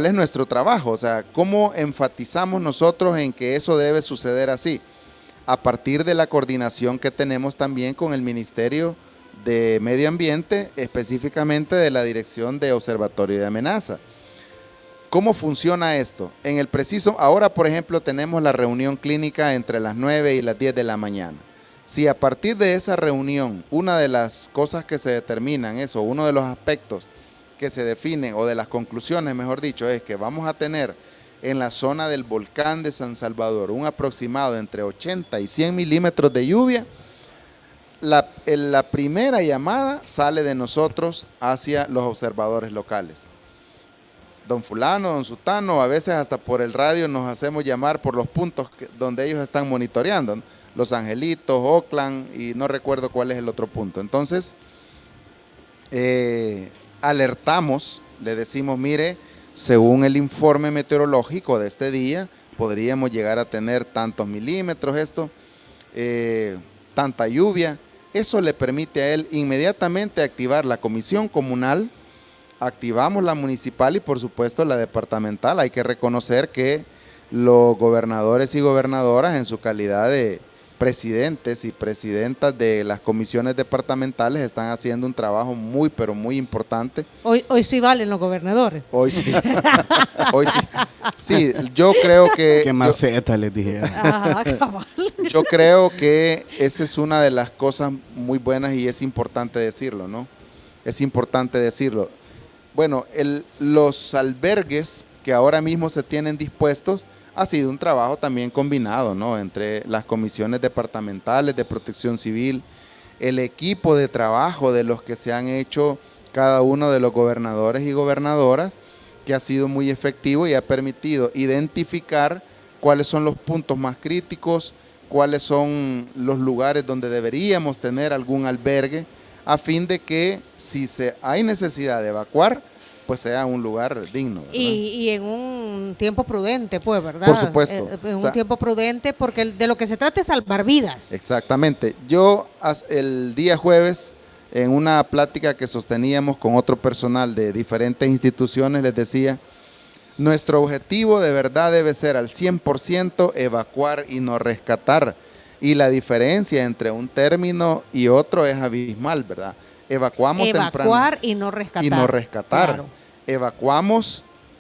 es nuestro trabajo? O sea, ¿cómo enfatizamos nosotros en que eso debe suceder así? A partir de la coordinación que tenemos también con el Ministerio de Medio Ambiente, específicamente de la Dirección de Observatorio de Amenaza. ¿Cómo funciona esto? En el preciso, ahora por ejemplo tenemos la reunión clínica entre las 9 y las 10 de la mañana. Si a partir de esa reunión, una de las cosas que se determinan, uno de los aspectos que se definen, o de las conclusiones mejor dicho, es que vamos a tener en la zona del volcán de San Salvador un aproximado entre 80 y 100 milímetros de lluvia, la primera llamada sale de nosotros hacia los observadores locales. Don fulano, don sutano, a veces hasta por el radio nos hacemos llamar por los puntos donde ellos están monitoreando, ¿no? Los Angelitos, Oakland, y no recuerdo cuál es el otro punto. Entonces, alertamos, le decimos, mire, según el informe meteorológico de este día, podríamos llegar a tener tantos milímetros, tanta lluvia. Eso le permite a él inmediatamente activar la comisión comunal, activamos la municipal y por supuesto la departamental. Hay que reconocer que los gobernadores y gobernadoras en su calidad de presidentes y presidentas de las comisiones departamentales están haciendo un trabajo muy pero muy importante. Hoy sí valen los gobernadores. Hoy sí. Hoy sí. Sí, yo creo que... Qué maceta les dije. Ajá, cabal. Yo creo que esa es una de las cosas muy buenas y es importante decirlo, ¿no? Es importante decirlo. Bueno, los albergues que ahora mismo se tienen dispuestos ha sido un trabajo también combinado, ¿no? Entre las comisiones departamentales de protección civil, el equipo de trabajo de los que se han hecho cada uno de los gobernadores y gobernadoras, que ha sido muy efectivo y ha permitido identificar cuáles son los puntos más críticos, cuáles son los lugares donde deberíamos tener algún albergue, a fin de que si hay necesidad de evacuar, pues sea un lugar digno, ¿verdad? Y en un tiempo prudente, pues, ¿verdad? Por supuesto. En un tiempo prudente, porque de lo que se trata es salvar vidas. Exactamente. Yo el día jueves, en una plática que sosteníamos con otro personal de diferentes instituciones, les decía, nuestro objetivo de verdad debe ser al 100% evacuar y no rescatar. Y la diferencia entre un término y otro es abismal, ¿verdad? Evacuar temprano, y no rescatar. Y no rescatar. Claro.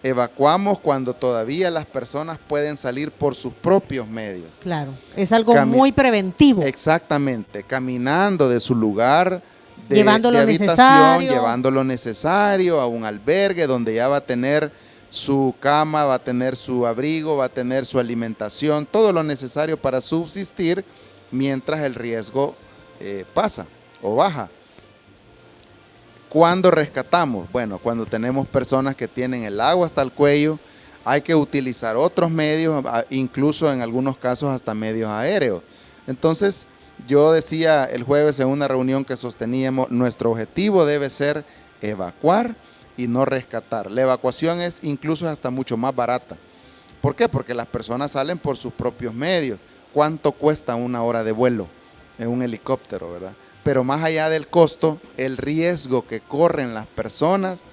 Evacuamos cuando todavía las personas pueden salir por sus propios medios. Claro, es algo muy preventivo. Exactamente, caminando de su lugar llevando de lo habitación, necesario. llevando lo necesario a un albergue donde ya va a tener su cama, va a tener su abrigo, va a tener su alimentación, todo lo necesario para subsistir mientras el riesgo pasa o baja. ¿Cuándo rescatamos? Bueno, cuando tenemos personas que tienen el agua hasta el cuello, hay que utilizar otros medios, incluso en algunos casos hasta medios aéreos. Entonces, yo decía el jueves en una reunión que sosteníamos, nuestro objetivo debe ser evacuar y no rescatar. La evacuación es incluso hasta mucho más barata. ¿Por qué? Porque las personas salen por sus propios medios. ¿Cuánto cuesta una hora de vuelo en un helicóptero, verdad? Pero más allá del costo, el riesgo que corren las personas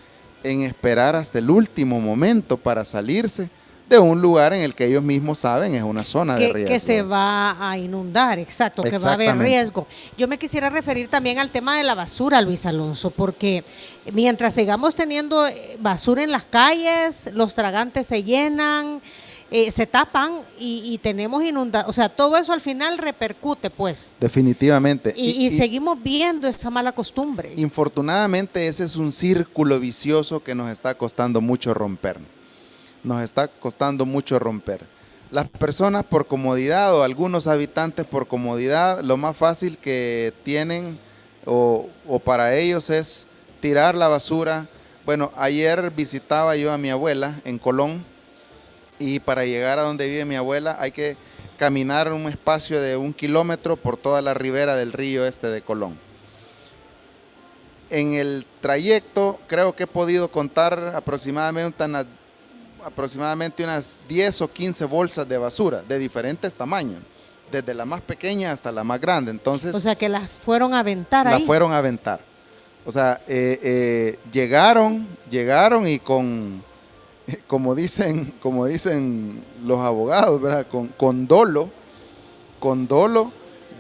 en esperar hasta el último momento para salirse de un lugar en el que ellos mismos saben es una zona de riesgo. Que se va a inundar, exacto, que va a haber riesgo. Yo me quisiera referir también al tema de la basura, Luis Alonso, porque mientras sigamos teniendo basura en las calles, los tragantes se llenan, se tapan y tenemos inundación, o sea, todo eso al final repercute, pues. Definitivamente. Y seguimos viendo esa mala costumbre. Infortunadamente ese es un círculo vicioso que nos está costando mucho romper. Las personas por comodidad o algunos habitantes por comodidad, lo más fácil que tienen o para ellos es tirar la basura. Bueno, ayer visitaba yo a mi abuela en Colón y para llegar a donde vive mi abuela hay que caminar un espacio de 1 kilómetro por toda la ribera del río de Colón. En el trayecto creo que he podido contar aproximadamente unas 10 o 15 bolsas de basura de diferentes tamaños, desde la más pequeña hasta la más grande. Entonces, o sea, que las fueron a aventar ahí. Las fueron a aventar. O sea, llegaron y como dicen los abogados, ¿verdad? Con dolo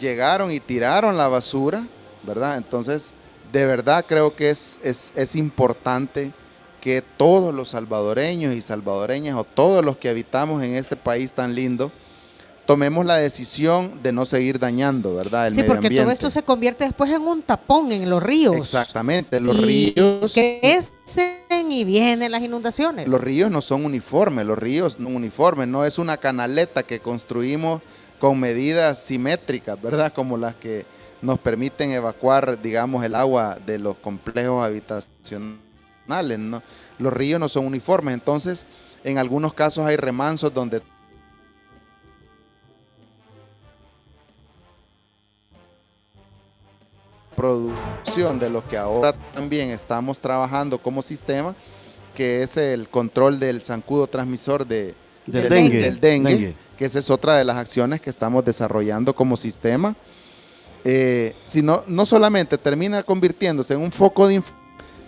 llegaron y tiraron la basura, ¿verdad? Entonces, de verdad creo que es importante que todos los salvadoreños y salvadoreñas o todos los que habitamos en este país tan lindo tomemos la decisión de no seguir dañando, ¿verdad? El medio ambiente. Sí, porque todo esto se convierte después en un tapón en los ríos. Exactamente, los ríos crecen y vienen las inundaciones. Los ríos no son uniformes, no es una canaleta que construimos con medidas simétricas, ¿verdad? Como las que nos permiten evacuar, digamos, el agua de los complejos habitacionales, ¿no? Los ríos no son uniformes, entonces en algunos casos hay remansos donde producción de lo que ahora también estamos trabajando como sistema, que es el control del zancudo transmisor del dengue, que esa es otra de las acciones que estamos desarrollando como sistema. Sino, no solamente termina convirtiéndose en un foco de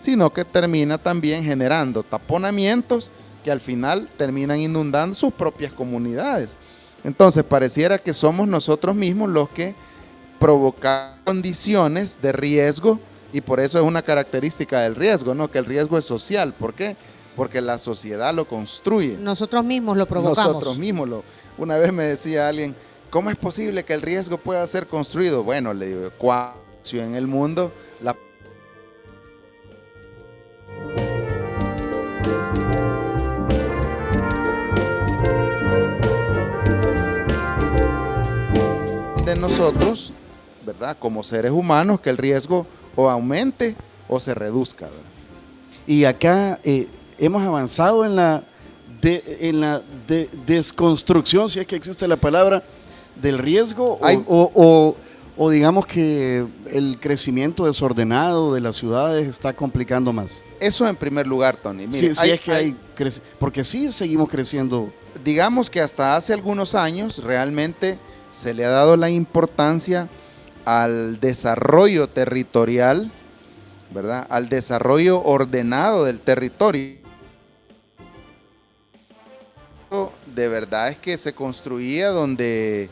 sino que termina también generando taponamientos que al final terminan inundando sus propias comunidades. Entonces pareciera que somos nosotros mismos los que provocamos condiciones de riesgo, y por eso es una característica del riesgo, ¿no? Que el riesgo es social. ¿Por qué? Porque la sociedad lo construye. Nosotros mismos lo provocamos. Una vez me decía alguien, ¿cómo es posible que el riesgo pueda ser construido? Bueno, le digo, en el mundo de nosotros, ¿verdad? Como seres humanos, que el riesgo o aumente o se reduzca, ¿verdad? Y acá hemos avanzado en la desconstrucción, si es que existe la palabra, del riesgo, o digamos que el crecimiento desordenado de las ciudades está complicando más. Eso en primer lugar, Tony. Mire, porque sí seguimos creciendo. Digamos que hasta hace algunos años realmente se le ha dado la importancia al desarrollo territorial, ¿verdad? Al desarrollo ordenado del territorio. De verdad es que se construía donde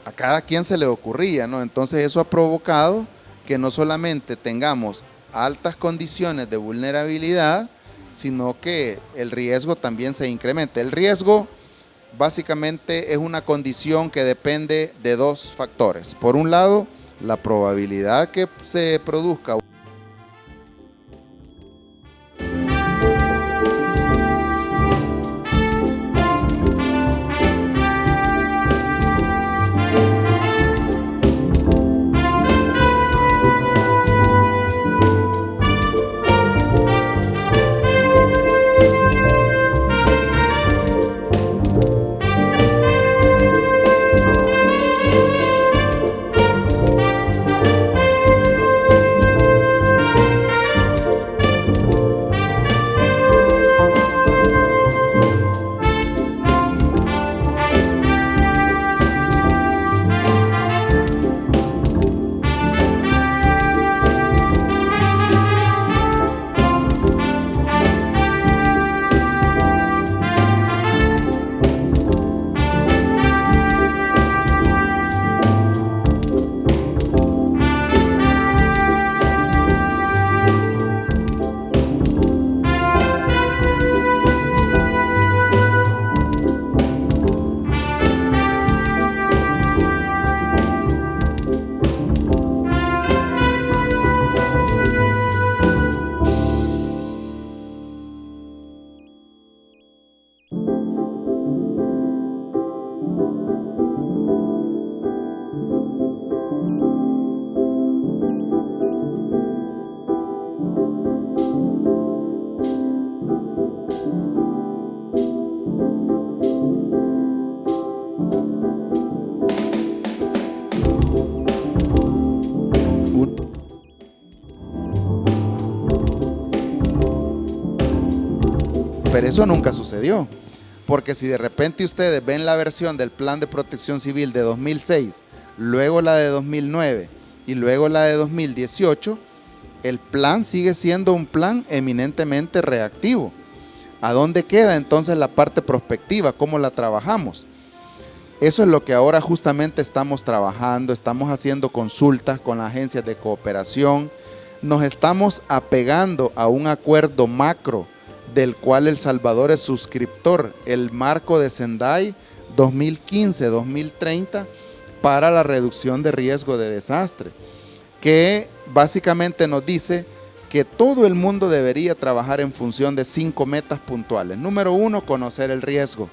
a cada quien se le ocurría, ¿no? Entonces eso ha provocado que no solamente tengamos altas condiciones de vulnerabilidad, sino que el riesgo también se incremente. El riesgo básicamente es una condición que depende de dos factores. Por un lado, la probabilidad que se produzca Pero eso nunca sucedió, porque si de repente ustedes ven la versión del Plan de Protección Civil de 2006, luego la de 2009 y luego la de 2018, el plan sigue siendo un plan eminentemente reactivo. ¿A dónde queda entonces la parte prospectiva? ¿Cómo la trabajamos? Eso es lo que ahora justamente estamos trabajando, estamos haciendo consultas con las agencias de cooperación, nos estamos apegando a un acuerdo macro del cual El Salvador es suscriptor, el marco de Sendai 2015-2030 para la reducción de riesgo de desastre, que básicamente nos dice que todo el mundo debería trabajar en función de 5 metas puntuales. Número 1, conocer el riesgo.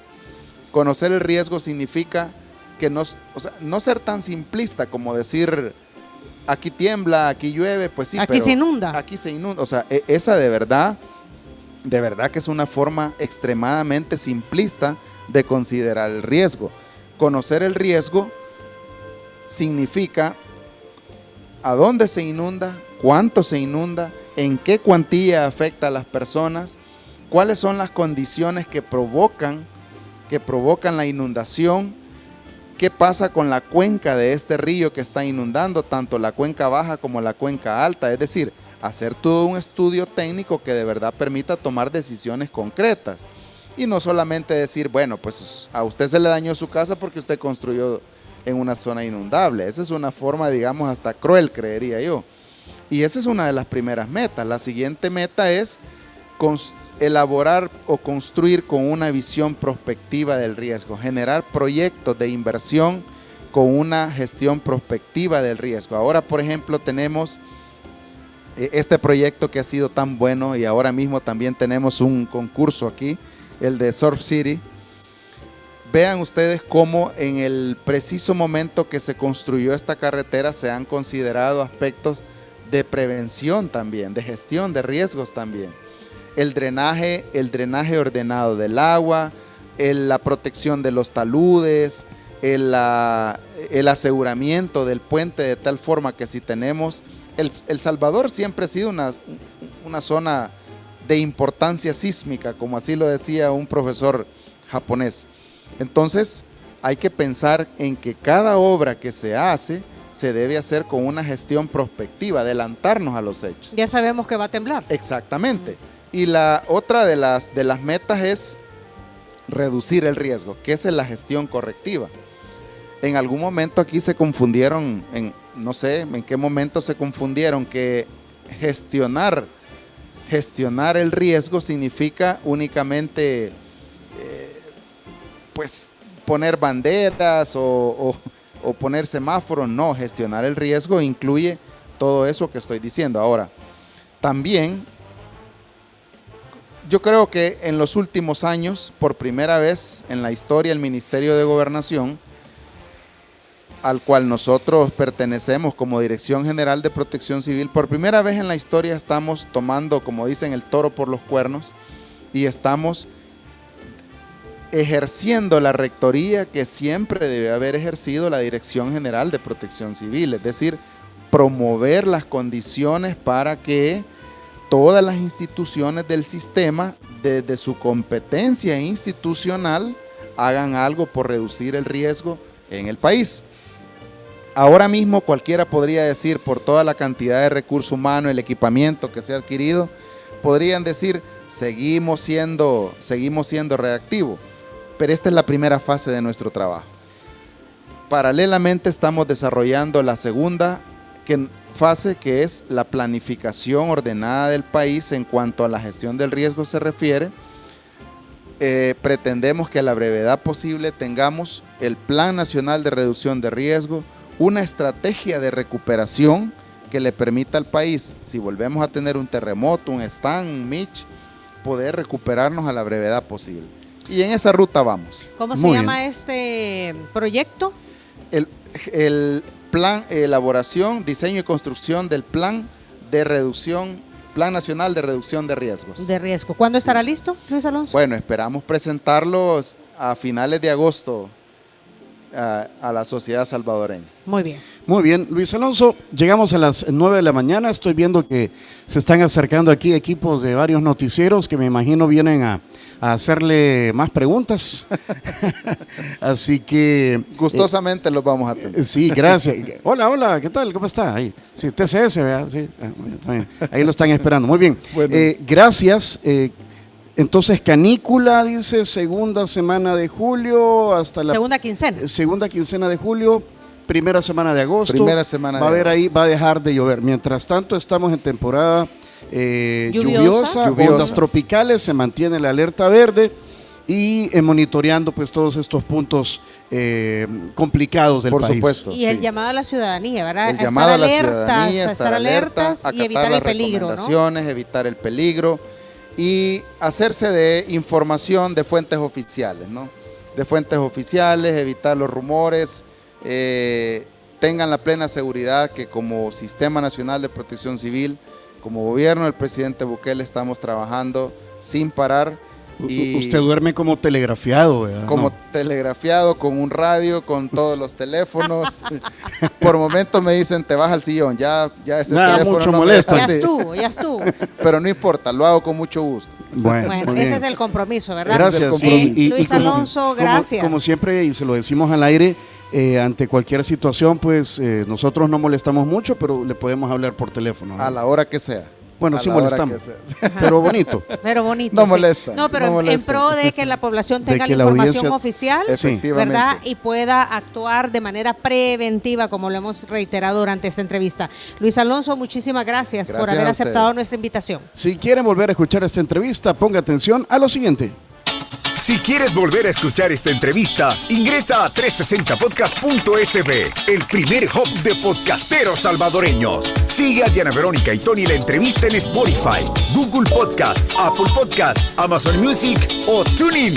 Conocer el riesgo significa que no ser tan simplista como decir aquí tiembla, aquí llueve, pues sí, aquí se inunda. Aquí se inunda. O sea, esa de verdad que es una forma extremadamente simplista de considerar el riesgo. Conocer el riesgo significa a dónde se inunda, cuánto se inunda, en qué cuantía afecta a las personas, cuáles son las condiciones que provocan la inundación, qué pasa con la cuenca de este río que está inundando, tanto la cuenca baja como la cuenca alta, es decir, hacer todo un estudio técnico que de verdad permita tomar decisiones concretas y no solamente decir, bueno, pues a usted se le dañó su casa porque usted construyó en una zona inundable. Esa es una forma, digamos, hasta cruel, creería yo. Y esa es una de las primeras metas. La siguiente meta es elaborar o construir con una visión prospectiva del riesgo, generar proyectos de inversión con una gestión prospectiva del riesgo. Ahora, por ejemplo, tenemos este proyecto que ha sido tan bueno y ahora mismo también tenemos un concurso aquí, el de Surf City. Vean ustedes cómo en el preciso momento que se construyó esta carretera se han considerado aspectos de prevención también, de gestión de riesgos también. el drenaje ordenado del agua, la protección de los taludes, el aseguramiento del puente de tal forma que si tenemos... El Salvador siempre ha sido una zona de importancia sísmica, como así lo decía un profesor japonés. Entonces, hay que pensar en que cada obra que se hace se debe hacer con una gestión prospectiva, adelantarnos a los hechos. Ya sabemos que va a temblar. Exactamente. Y la otra de las metas es reducir el riesgo, que esa es la gestión correctiva. En algún momento aquí se confundieron, no sé en qué momento se confundieron, que gestionar el riesgo significa únicamente pues poner banderas o poner semáforos. No, gestionar el riesgo incluye todo eso que estoy diciendo. Ahora, también yo creo que en los últimos años, por primera vez en la historia, el Ministerio de Gobernación, al cual nosotros pertenecemos como Dirección General de Protección Civil, por primera vez en la historia estamos tomando, como dicen, el toro por los cuernos y estamos ejerciendo la rectoría que siempre debe haber ejercido la Dirección General de Protección Civil, es decir, promover las condiciones para que todas las instituciones del sistema, desde su competencia institucional, hagan algo por reducir el riesgo en el país. Ahora mismo cualquiera podría decir, por toda la cantidad de recursos humanos, el equipamiento que se ha adquirido, podrían decir, seguimos siendo reactivos, pero esta es la primera fase de nuestro trabajo. Paralelamente estamos desarrollando la segunda fase, que es la planificación ordenada del país en cuanto a la gestión del riesgo se refiere. Pretendemos que a la brevedad posible tengamos el Plan Nacional de Reducción de Riesgo, una estrategia de recuperación que le permita al país, si volvemos a tener un terremoto, un Stan, un Mitch, poder recuperarnos a la brevedad posible. Y en esa ruta vamos. ¿Cómo se llama este proyecto? El plan, elaboración, diseño y construcción del Plan Nacional de Reducción de Riesgos. De riesgo. ¿Cuándo estará listo, Luis Alonso? Bueno, esperamos presentarlos a finales de agosto a la sociedad salvadoreña. Muy bien. Muy bien, Luis Alonso, llegamos a las 9 de la mañana, estoy viendo que se están acercando aquí equipos de varios noticieros que me imagino vienen a hacerle más preguntas, así que... Gustosamente los vamos a atender. Sí, gracias. Hola, ¿qué tal? ¿Cómo está? Ahí, sí, TCS, ¿verdad? Sí, ahí lo están esperando, muy bien. Bueno. Gracias. Entonces, canícula, dice, segunda semana de julio hasta la... Segunda quincena. Segunda quincena de julio, primera semana de agosto. Primera semana va a haber ahí, va a dejar de llover. Mientras tanto, estamos en temporada lluviosa, ondas tropicales, se mantiene la alerta verde y monitoreando pues todos estos puntos complicados del país. Por supuesto. Y el llamado a la ciudadanía, ¿verdad? El llamado a la ciudadanía, estar alertas y evitar el peligro, ¿no? Evitar el peligro. Y hacerse de información de fuentes oficiales, ¿no? De fuentes oficiales, evitar los rumores, tengan la plena seguridad que como Sistema Nacional de Protección Civil, como gobierno del presidente Bukele, estamos trabajando sin parar. Y usted duerme como telegrafiado, ¿verdad? Como telegrafiado, con un radio, con todos los teléfonos. Por momentos me dicen, te vas al sillón, ya ese teléfono mucho no molesta. Ya estuvo. Pero no importa, lo hago con mucho gusto. Bueno, ese es el compromiso, ¿verdad? Gracias. Luis Alonso, gracias. Como siempre, y se lo decimos al aire, ante cualquier situación, pues nosotros no molestamos mucho, pero le podemos hablar por teléfono, ¿no? A la hora que sea. Bueno, sí molestamos, pero bonito. Pero bonito. No molesta. No, pero no molesta. En pro de que la población tenga la información oficial, ¿verdad? Y pueda actuar de manera preventiva, como lo hemos reiterado durante esta entrevista. Luis Alonso, muchísimas gracias por haber aceptado nuestra invitación. Si quieren volver a escuchar esta entrevista, ponga atención a lo siguiente. Si quieres volver a escuchar esta entrevista, ingresa a 360podcast.sb, el primer hub de podcasteros salvadoreños. Sigue a Diana Verónica y Tony la entrevista en Spotify, Google Podcast, Apple Podcast, Amazon Music o TuneIn.